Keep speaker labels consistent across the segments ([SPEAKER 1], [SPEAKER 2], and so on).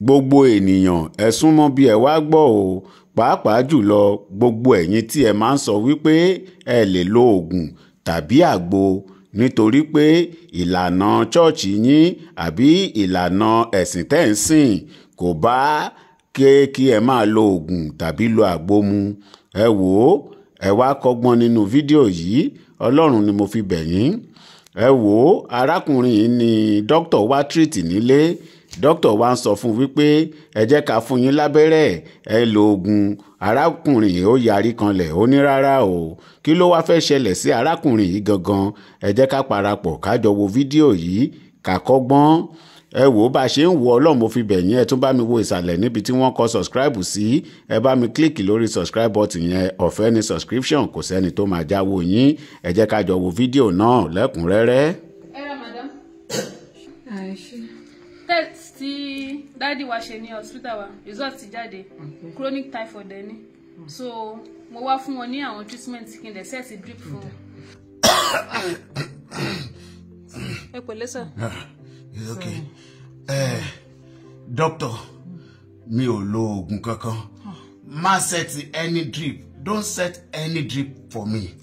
[SPEAKER 1] gbogbo ènìyàn ẹ súnmọ́ bí ẹ wá gbọ́ o, pàápàá jùlọ gbogbo ẹ̀yin tí ẹ máa ń sọ wípé ẹ lè lo oògùn tàbí àgbo nítorí pé ìlànà ṣọ́ọ̀ṣì yín àbí ìlànà ẹ̀sìn tẹ́ ń sìn kò bá kí ẹ máa lo oògùn tàbí lo àgbo mu. Ẹ wò ó, ẹ wá kọ́gbọ́n nínú fídíò yìí, Ọlọ́run ni mo fi bẹ̀ yín. Ẹ wò ó, arákùnrin yìí ni dókítà wá tírìtì nílé. Dókítà wa ń sọ fún wípé ẹ jẹ́ ká fún yín lábẹ́rẹ́, ẹ lo oògùn. Arákùnrin yìí ó yarí kanlẹ̀, ó ní rárá o. Kí ló wá fẹ́ ṣẹlẹ̀ sí arákùnrin yìí gangan? Ẹ jẹ́ ká parapọ̀ ká jọ wo fídíò yìí ká kọ́gbọ́n. Ẹ wò ó, bá a ṣe ń wo, Ọlọ́run mo fi bẹ̀ yín, ẹ tún bá mi wo ìsàlẹ̀ níbi tí wọ́n kọ subscribe sí. Ẹ bá mi kílíkì lórí subscribe button yẹn, ọ̀fẹ́ ni subscription, kò sẹ́ni tó máa jáwó yín. Ẹ jẹ́ ká jọ wo fídíò náà lẹ́kùnrẹ́rẹ́.
[SPEAKER 2] Ẹ ra madam. Test tí dáàdi wa ṣe ní hospital wa, result ti jáde. Chronic typhoid ẹ ní. So mo wá fún wọn ní àwọn treatment kí n lè set drip fún wọn. Ẹ pẹ̀lẹ́ sir.
[SPEAKER 3] It's okay. Doctor, mi ò lo oògùn kankan. Má set any drip. Don't set any drip for me.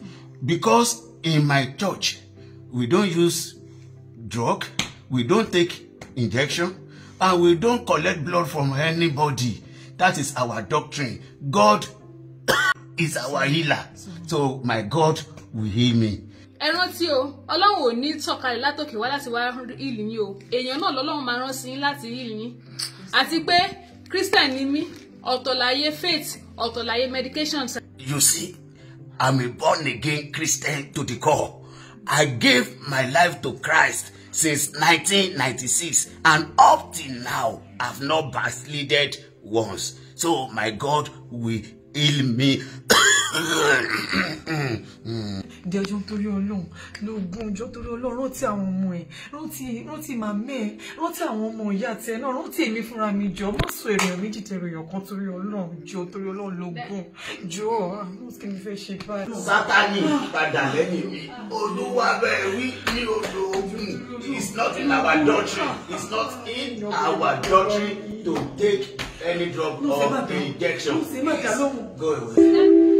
[SPEAKER 3] Because in my church, we don't use drug, we don't take injection, and we don't collect blood from anybody. That is our doctrine. God is our healer. So my God will heal me.
[SPEAKER 2] Ẹ rántí o, Ọlọ́run ò ní tọ̀kalẹ̀ látòkè wá láti wá heal yín o. Èèyàn náà lọ́lọ́run máa rán sí yín láti heal yín. Àti pé Christian ni mí, ọ̀tọ̀ láyé faith, ọ̀tọ̀ láyé medication.
[SPEAKER 3] You see, I'm a born again Christian to the core. I gave my life to Christ since 1996, and up till now, I've not backslided once. So my God will heal me.
[SPEAKER 4] Di ọjọ́ nítorí Ọlọ́run lóògùn ọjọ́ nítorí Ọlọ́run, rántí àwọn ọmọ ẹ̀, rántí màmá ẹ̀, rántí àwọn ọmọ ìyá àti ẹ̀ náà, rántí èmi fúnra mi jọ, má sọ èèyàn méjì tẹ̀rọ èèyàn kan torí Ọlọ́run jọ torí Ọlọ́run lóògùn jọ àwọn kí ni fẹ́ ṣe báyìí.
[SPEAKER 3] Sátánì padà lẹ́yìn mi, Olúwa bẹ́ẹ̀ wí ní olóògùn. It's not in our doctrine. It's not in our doctrine to take any drug or injection. Go away.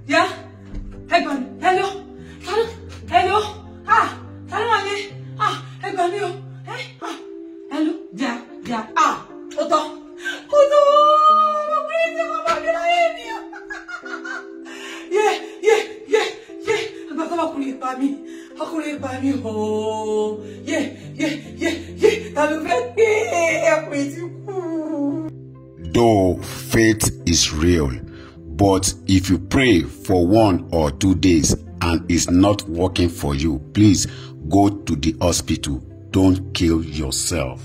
[SPEAKER 4] Yeah. Hello. Hello. Hello, Ale. Hello. Hello. Yeah. Oto.
[SPEAKER 1] Though faith is real, but if you pray for 1 or 2 days and it's not working for you, please go to the hospital. Don't kill yourself.